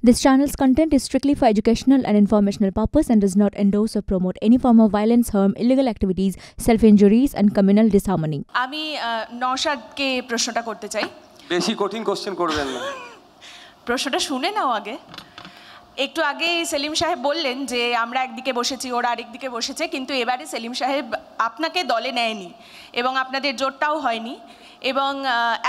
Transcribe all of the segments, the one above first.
This channel's content is strictly for educational and informational purpose and does not endorse or promote any form of violence, harm, illegal activities, self-injuries and communal disharmony. আমি নওশাদকে প্রশ্নটা করতে চাই। বেশি কঠিন question করবেন না। প্রশ্নটা শুনে নাও আগে। একটু আগে সেলিম সাহেব বললেন যে আমরা একদিকে বসেছি, ওরা আরেকদিকে বসেছে, কিন্তু এবারে সেলিম সাহেব আপনাকে দলে নেয়নি এবং আপনাদের জোটটাও হয়নি এবং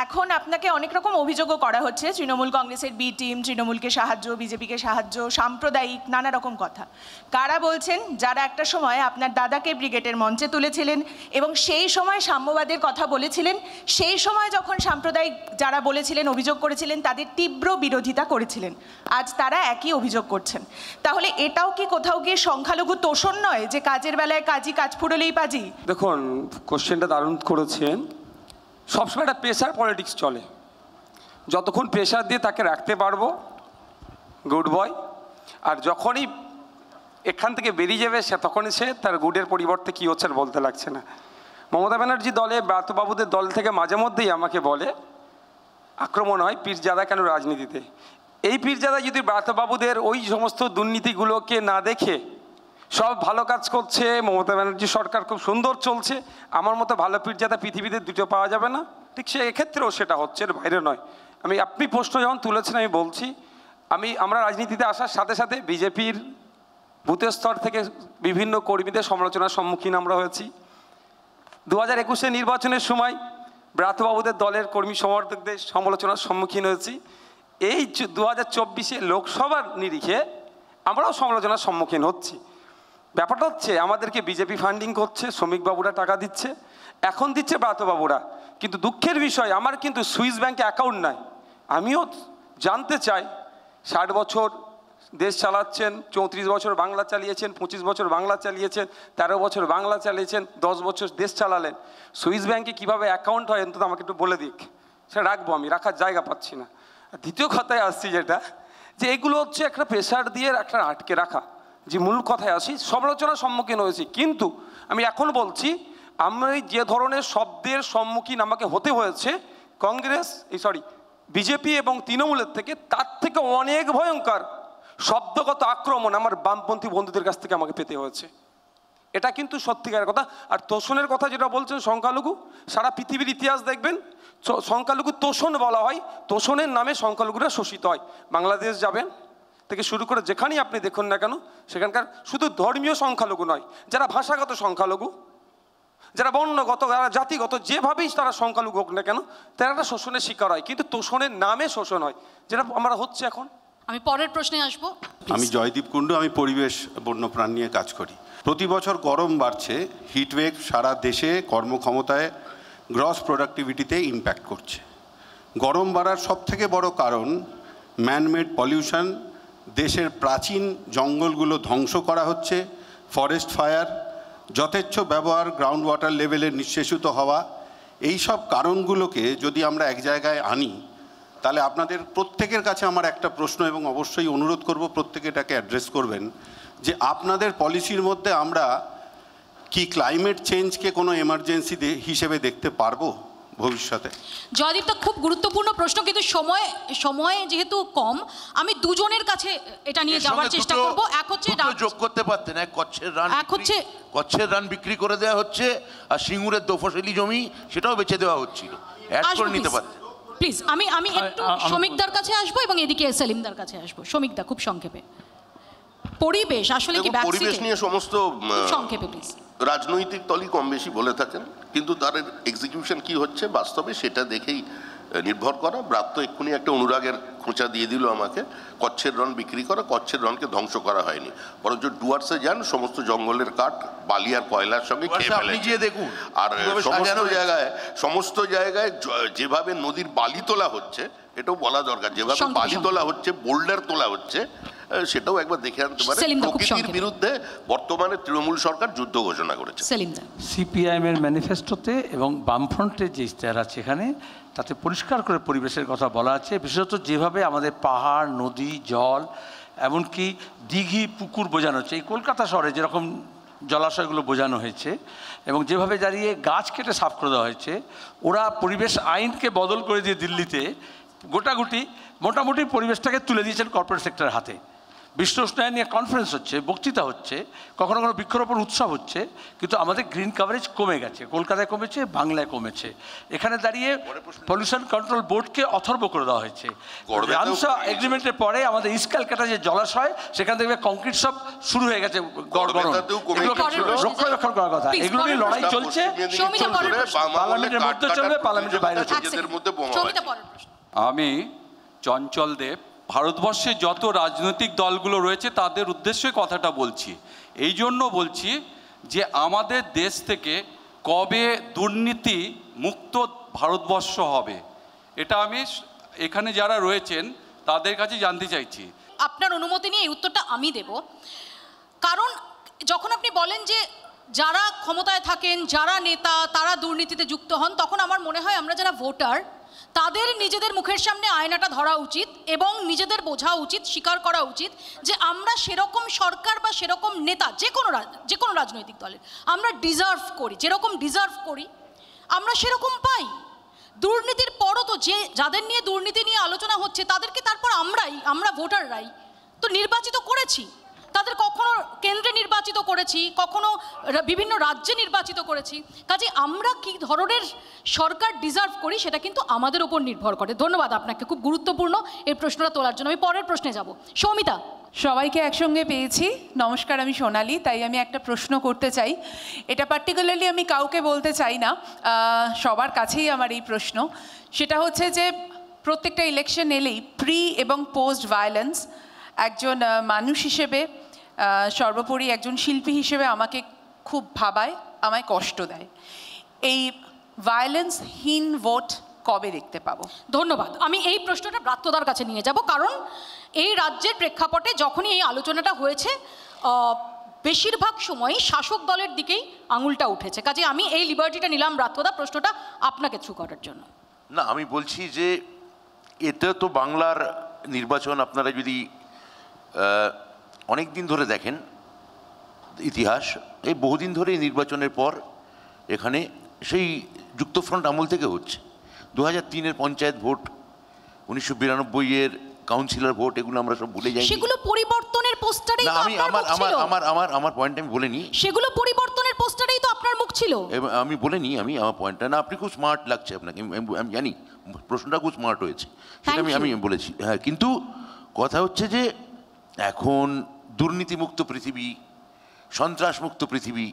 এখন আপনাকে অনেক রকম অভিযোগও করা হচ্ছে, তৃণমূল কংগ্রেসের বি টিম, তৃণমূলকে সাহায্য, বিজেপিকে সাহায্য, সাম্প্রদায়িক নানা রকম কথা। কারা বলছেন? যারা একটা সময় আপনার দাদাকে ব্রিগেডের মঞ্চে তুলেছিলেন এবং সেই সময় সাম্যবাদের কথা বলেছিলেন, সেই সময় যখন সাম্প্রদায়িক যারা বলেছিলেন, অভিযোগ করেছিলেন, তাদের তীব্র বিরোধিতা করেছিলেন। আজ তারা একই অভিযোগ করছেন। তাহলে এটাও কি কোথাও গিয়ে সংখ্যালঘু তোষণ নয় যে কাজের বেলায় কাজী, কাজ ফুরলেই পাজি? দেখুন, কোশ্চেনটা দারুণ করেছেন। সবসময় একটা প্রেশার পলিটিক্স চলে, যতক্ষণ প্রেশার দিয়ে তাকে রাখতে পারবো গুড বয়, আর যখনই এখান থেকে বেরিয়ে যাবে তখনই সে তার গুডের পরিবর্তে কী হচ্ছে আর বলতে লাগছে না। মমতা ব্যানার্জি দলে ব্রাত্যবাবুদের দল থেকে মাঝে মধ্যেই আমাকে বলে আক্রমণ হয় পীরজাদা কেন রাজনীতিতে। এই পীরজাদা যদি ব্রাত্যবাবুদের ওই সমস্ত দুর্নীতিগুলোকে না দেখে সব ভালো কাজ করছে, মমতা ব্যানার্জি সরকার খুব সুন্দর চলছে, আমার মতো ভালো পীরজাদা পৃথিবীতে দুটো পাওয়া যাবে না, ঠিক সে এক্ষেত্রেও সেটা হচ্ছে, এর বাইরে নয়। আপনি প্রশ্ন যখন তুলেছেন আমি বলছি, আমরা রাজনীতিতে আসার সাথে সাথে বিজেপির বুথের স্তর থেকে বিভিন্ন কর্মীদের সমালোচনার সম্মুখীন আমরা হয়েছি। 2021 নির্বাচনের সময় ব্রাত্যবাবুদের দলের কর্মী সমর্থকদের সমালোচনার সম্মুখীন হয়েছি। এই 2024 লোকসভার নিরিখে আমরাও সমালোচনার সম্মুখীন হচ্ছি। ব্যাপারটা হচ্ছে আমাদেরকে বিজেপি ফান্ডিং করছে, শ্রমিকবাবুরা টাকা দিচ্ছে, এখন দিচ্ছে ব্রাত্যবাবুরা, কিন্তু দুঃখের বিষয় আমার কিন্তু সুইস ব্যাংকে অ্যাকাউন্ট নাই। আমিও জানতে চাই, 60 বছর দেশ চালাচ্ছেন, 34 বছর বাংলা চালিয়েছেন, 25 বছর বাংলা চালিয়েছেন, 13 বছর বাংলা চালিয়েছেন, 10 বছর দেশ চালালেন, সুইস ব্যাংকে কীভাবে অ্যাকাউন্ট হয় অন্তত আমাকে একটু বলে দিক, সেটা রাখবো, আমি রাখার জায়গা পাচ্ছি না। দ্বিতীয় কথায় আসছি যেটা, যে এগুলো হচ্ছে একটা প্রেশার দিয়ে একটা আটকে রাখা। যে মূল কথায় আসি, সমালোচনার সম্মুখীন হয়েছি, কিন্তু আমি এখন বলছি আমি যে ধরনের শব্দের সম্মুখীন আমাকে হতে হয়েছে বিজেপি এবং তৃণমূলের থেকে, তার থেকে অনেক ভয়ঙ্কর শব্দগত আক্রমণ আমার বামপন্থী বন্ধুদের কাছ থেকে আমাকে পেতে হয়েছে। এটা কিন্তু সত্যিকারের কথা। আর তোষণের কথা যেটা বলছেন সংখ্যালঘু, সারা পৃথিবীর ইতিহাস দেখবেন সংখ্যালঘু তোষণ বলা হয়, তোষণের নামে সংখ্যালঘুরা শোষিত হয়। বাংলাদেশ যাবেন থেকে শুরু করে যেখানেই আপনি দেখুন না কেন, সেখানকার শুধু ধর্মীয় সংখ্যালঘু নয়, যারা ভাষাগত সংখ্যালঘু, যারা বর্ণগত, যারা জাতিগত, যেভাবেই তারা সংখ্যালঘু হোক না কেন, তারা একটা শোষণের শিকার হয়, কিন্তু তোষণের নামে শোষণ হয়, যেটা আমরা হচ্ছে এখন। আমি পরের প্রশ্নে আসবো। আমি জয়দীপ কুণ্ডু, আমি পরিবেশ বন্যপ্রাণ নিয়ে কাজ করি। প্রতি বছর গরম বাড়ছে, হিটওয়েভ সারা দেশে কর্মক্ষমতায়, গ্রস প্রোডাক্টিভিটিতে ইম্প্যাক্ট করছে। গরম বাড়ার সবথেকে বড় কারণ ম্যানমেড পলিউশন, দেশের প্রাচীন জঙ্গলগুলো ধ্বংস করা হচ্ছে, ফরেস্ট ফায়ার, যথেচ্ছ ব্যবহার, গ্রাউন্ড ওয়াটার লেভেলের নিঃশেষিত হওয়া। এই সব কারণগুলোকে যদি আমরা এক জায়গায় আনি, তাহলে আপনাদের প্রত্যেকের কাছে আমার একটা প্রশ্ন, এবং অবশ্যই অনুরোধ করব প্রত্যেকে এটাকে অ্যাড্রেস করবেন, যে আপনাদের পলিসির মধ্যে আমরা কি ক্লাইমেট চেঞ্জকে কোনো এমার্জেন্সি হিসেবে দেখতে পারবো ভবিষ্যতে? জয়দীপটা খুব গুরুত্বপূর্ণ প্রশ্ন, কিন্তু সময় যেহেতু কম, আমি দুজনের কাছে এটা নিয়ে যাওয়ার চেষ্টা করব। এক হচ্ছে যোগ করতে পারতেন, এক কচ্ছের রান বিক্রি করে দেওয়া হচ্ছে, আর সিঙ্গুরের দোফসলি জমি সেটাও বেচে দেওয়া হচ্ছিল, অ্যাড করে নিতে পারতেন। প্লিজ আমি একটু শ্রমিকদার কাছে আসবো এবং এদিকে সেলিমদার কাছে আসবো। শ্রমিকদা খুব সংক্ষেপে, পরিবেশ আসলে কি পরিবেশ নিয়ে সমস্ত সংক্ষেপে প্লিজ। রাজনৈতিক দলই কম বেশি বলে থাকেন, কিন্তু তার এক্সিকিউশন কি হচ্ছে বাস্তবে সেটা দেখেই নির্ভর করা। ব্রাত্য এক্ষুনি একটা অনুরাগের খোঁচা দিয়ে দিল আমাকে, কচ্ছের রন বিক্রি করা, কচ্ছের রনকে ধ্বংস করা হয়নি, বরঞ্চ ডুয়ার্সে যান, সমস্ত জঙ্গলের কাঠ বালি আর কয়লার সঙ্গে খেয়ে ফেলে দেখুন। আর সমস্ত জায়গায় যেভাবে নদীর বালি তোলা হচ্ছে, এটাও বলা দরকার, যেভাবে বালি তোলা হচ্ছে, বোল্ডার তোলা হচ্ছে, সেটাও একবার দেখে আনতে পারে। প্রকৃতির বিরুদ্ধে বর্তমানে তৃণমূল সরকার যুদ্ধ ঘোষণা করেছে। সিপিআইএম এর ম্যানিফেস্টোতে এবং বামফ্রন্টের যে ইশতেহার আছে এখানে, তাতে পরিষ্কার করে পরিবেশের কথা বলা আছে। বিশেষত যেভাবে আমাদের পাহাড়, নদী, জল, এমনকি দিঘি, পুকুর বোঝানো হচ্ছে, এই কলকাতা শহরে যেরকম জলাশয়গুলো বোঝানো হয়েছে, এবং যেভাবে দাঁড়িয়ে গাছ কেটে সাফ করে দেওয়া হয়েছে, ওরা পরিবেশ আইনকে বদল করে দিয়ে দিল্লিতে গোটাগুটি মোটামুটি পরিবেশটাকে তুলে দিয়েছেন কর্পোরেট সেক্টরের হাতে। বিশ্ব উষ্ণায়ন নিয়ে কনফারেন্স হচ্ছে, বক্তৃতা হচ্ছে, কখনো কখনো বৃক্ষরোপণ উৎসব হচ্ছে, কিন্তু আমাদের গ্রিন কাভারেজ কমে গেছে। কলকাতায় কমেছে, বাংলায় কমেছে। এখানে দাঁড়িয়ে পলিউশন কন্ট্রোল বোর্ডকে অথর্ব করে দেওয়া হয়েছে। রামসা এগ্রিমেন্টের পরে আমাদের ইস্ট ক্যালকাটা যে জলাশয়, সেখান থেকে কংক্রিট সব শুরু হয়ে গেছে, রক্ষণাবেক্ষণ করার কথা। এগুলো নিয়ে লড়াই চলছে, পার্লামেন্টের মধ্যে চলবে, পার্লামেন্টের বাইরে চলবে। আমি চঞ্চল দেব, ভারতবর্ষে যত রাজনৈতিক দলগুলো রয়েছে তাদের উদ্দেশ্যে কথাটা বলছি। এই জন্য বলছি যে আমাদের দেশ থেকে কবে দুর্নীতি মুক্ত ভারতবর্ষ হবে, এটা আমি এখানে যারা রয়েছেন তাদের কাছে জানতে চাইছি। আপনার অনুমতি নিয়ে এই উত্তরটা আমি দেব। কারণ যখন আপনি বলেন যে যারা ক্ষমতায় থাকেন, যারা নেতা, তারা দুর্নীতিতে যুক্ত হন, তখন আমার মনে হয় আমরা যারা ভোটার তাদের নিজেদের মুখের সামনে আয়নাটা ধরা উচিত এবং নিজেদের বোঝা উচিত, স্বীকার করা উচিত যে আমরা সেরকম সরকার বা সেরকম নেতা যে কোনো রাজনৈতিক দলের আমরা ডিজার্ভ করি, যেরকম ডিজার্ভ করি আমরা সেরকম পাই। দুর্নীতির পরও তো যাদের নিয়ে দুর্নীতি নিয়ে আলোচনা হচ্ছে তাদেরকে তারপর আমরা ভোটাররাই তো নির্বাচিত করেছি। তাদের কখনো কেন্দ্রে নির্বাচিত করেছি, কখনো বিভিন্ন রাজ্যে নির্বাচিত করেছি। কাজে আমরা কী ধরনের সরকার ডিজার্ভ করি সেটা কিন্তু আমাদের উপর নির্ভর করে। ধন্যবাদ আপনাকে, খুব গুরুত্বপূর্ণ এই প্রশ্নটা তোলার জন্য। আমি পরের প্রশ্নে যাব। সৌমিতা। সবাইকে একসঙ্গে পেয়েছি। নমস্কার, আমি সোনালি। তাই আমি একটা প্রশ্ন করতে চাই। এটা পার্টিকুলারলি আমি কাউকে বলতে চাই না, সবার কাছেই আমার এই প্রশ্ন। সেটা হচ্ছে যে প্রত্যেকটা ইলেকশন এলেই প্রি এবং পোস্ট ভায়োলেন্স একজন মানুষ হিসেবে, সর্বোপরি একজন শিল্পী হিসেবে আমাকে খুব ভাবায়, আমায় কষ্ট দেয়। এই ভায়োলেন্সহীন ভোট কবে দেখতে পাবো? ধন্যবাদ। আমি এই প্রশ্নটা ব্রাত্যদার কাছে নিয়ে যাব, কারণ এই রাজ্যের প্রেক্ষাপটে যখনই এই আলোচনাটা হয়েছে বেশিরভাগ সময়ই শাসক দলের দিকেই আঙুলটা উঠেছে। কাজে আমি এই লিবার্টিটা নিলাম ব্রাত্যদা প্রশ্নটা আপনাকে থ্রু করার জন্য। না, আমি বলছি যে এটা তো বাংলার নির্বাচন, আপনারা যদি অনেক দিন ধরে দেখেন ইতিহাস, এই বহুদিন ধরে নির্বাচনের পর এখানে সেই যুক্তফ্রন্ট আমল থেকে হচ্ছে। 2003-এর পঞ্চায়েত ভোট, 1992-এর কাউন্সিলর ভোট, এগুলো আমরা সব ভুলে যাই। সেগুলো পরিবর্তনের পোস্টারেই তো আপনার মুখ ছিল। আমার পয়েন্ট আমি বলে নিই। সেগুলো পরিবর্তনের পোস্টারেই তো আপনার মুখ ছিল। আমি বলে নিই, আমার পয়েন্টটা। না, আপনি খুব স্মার্ট লাগছে আপনাকে, আমি জানি প্রশ্নটা খুব স্মার্ট হয়েছে, সেটা আমি বলেছি। হ্যাঁ, কিন্তু কথা হচ্ছে যে এখন দুর্নীতিমুক্ত পৃথিবী, সন্ত্রাসমুক্ত পৃথিবী,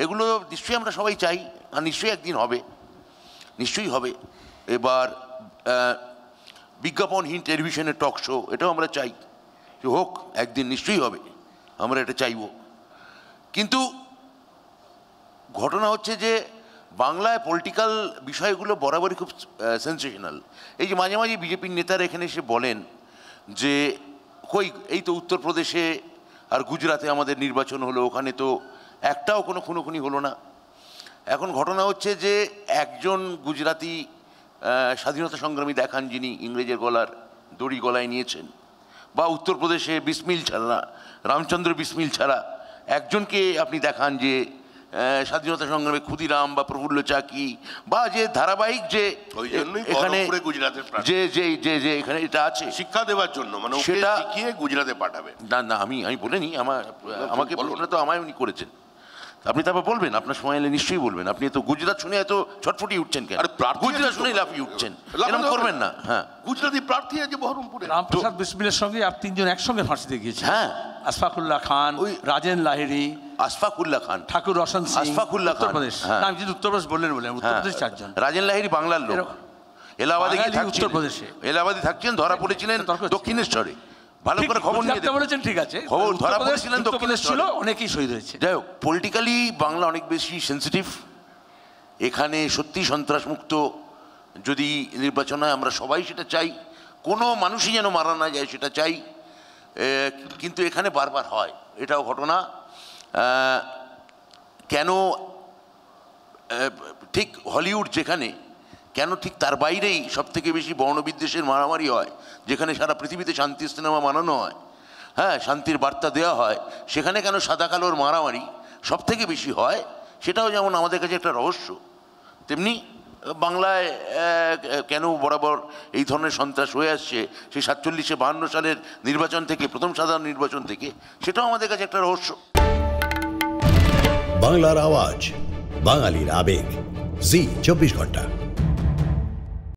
এগুলো নিশ্চয়ই আমরা সবাই চাই, আর নিশ্চয়ই একদিন হবে, নিশ্চয়ই হবে। এবার বিজ্ঞাপনহীন টেলিভিশনের টক শো, এটাও আমরা চাই যে হোক, একদিন নিশ্চয়ই হবে, আমরা এটা চাইব। কিন্তু ঘটনা হচ্ছে যে বাংলায় পলিটিক্যাল বিষয়গুলো বরাবরই খুব সেন্সেশনাল। এই যে মাঝে মাঝে বিজেপির নেতারা এখানে এসে বলেন যে কই, এই তো উত্তরপ্রদেশে আর গুজরাতে আমাদের নির্বাচন হলো, ওখানে তো একটাও কোনো খুনোখুনি হলো না। এখন ঘটনা হচ্ছে যে একজন গুজরাতি স্বাধীনতা সংগ্রামী দেখান, যিনি ইংরেজের গলার দড়ি গলায় নিয়েছেন, বা উত্তরপ্রদেশে বিসমিল ছাড়া, রামচন্দ্র বিসমিল ছাড়া একজনকে আপনি দেখান যে স্বাধীনতা সংগ্রামে ক্ষুদিরাম বা প্রফুল্ল চাকি, বা যে ধারাবাহিক যে এখানে যে যে যে যে এখানে এটা আছে শিক্ষা দেওয়ার জন্য, মানে সেটা শিখিয়ে গুজরাটে পাঠাবে। না, আমি বলিনি, আমাকে প্রশ্নটা তো আমায় উনি করেছেন। আপনি তারপর বলবেন, আপনার সময় এলে নিশ্চয়ই বলবেন। আপনি তো গুজরাট শুনে এত ছটফটি উঠছেন কেন? গুজরাট শুনেই লাফিয়ে উঠছেন, এরকম করবেন না। হ্যাঁ, গুজরাটি প্রার্থী আছে বহরমপুরে। রামপ্রসাদ বিসমিলের সঙ্গে আর তিনজন একসঙ্গে ফাঁসিতে গিয়েছে। হ্যাঁ, আশফাকুল্লাহ খান, ওই রাজেন লাহিড়ী, আশফাকুল্লাহ খান, ঠাকুর রোশন সিং, আশফাকুল্লাহ খান। উত্তরপ্রদেশ। আমি যদি উত্তরপ্রদেশ বললেন বলে, উত্তরপ্রদেশ চারজন। রাজেন লাহিড়ী বাংলার লোক, এলাহাবাদে উত্তরপ্রদেশে এলাহাবাদে থাকছেন, ধরা পড়েছিলেন দক্ষিণেশ্বরে। ভালো করে খবর নিয়ে বলেছেন, ঠিক আছে, খবর ধরা পড়েছিলেন দক্ষিণেশ্বরে, ছিল, অনেকেই শহীদ হয়েছে। যাই হোক, পলিটিক্যালি বাংলা অনেক বেশি সেন্সিটিভ। এখানে সত্যি সন্ত্রাসমুক্ত যদি নির্বাচন হয়, আমরা সবাই সেটা চাই, কোনো মানুষই যেন মারা না যায় সেটা চাই। কিন্তু এখানে বারবার হয়, এটাও ঘটনা। কেন ঠিক হলিউড যেখানে, কেন ঠিক তার বাইরেই সবথেকে বেশি বর্ণবিদ্বেষের মারামারি হয়, যেখানে সারা পৃথিবীতে শান্তি সিনেমা বানানো হয়, হ্যাঁ, শান্তির বার্তা দেওয়া হয়, সেখানে কেন সাদা কালোর মারামারি সবথেকে বেশি হয়, সেটাও যেমন আমাদের কাছে একটা রহস্য, তেমনি বাংলায় কেন বরাবর এই ধরনের সন্ত্রাস হয়ে আসছে সেই 47-52 সালের নির্বাচন থেকে, প্রথম সাধারণ নির্বাচন থেকে, সেটাও আমাদের কাছে একটা রহস্য। বাংলার আওয়াজ, বাঙালির আবেগ, জি 24 ঘন্টা।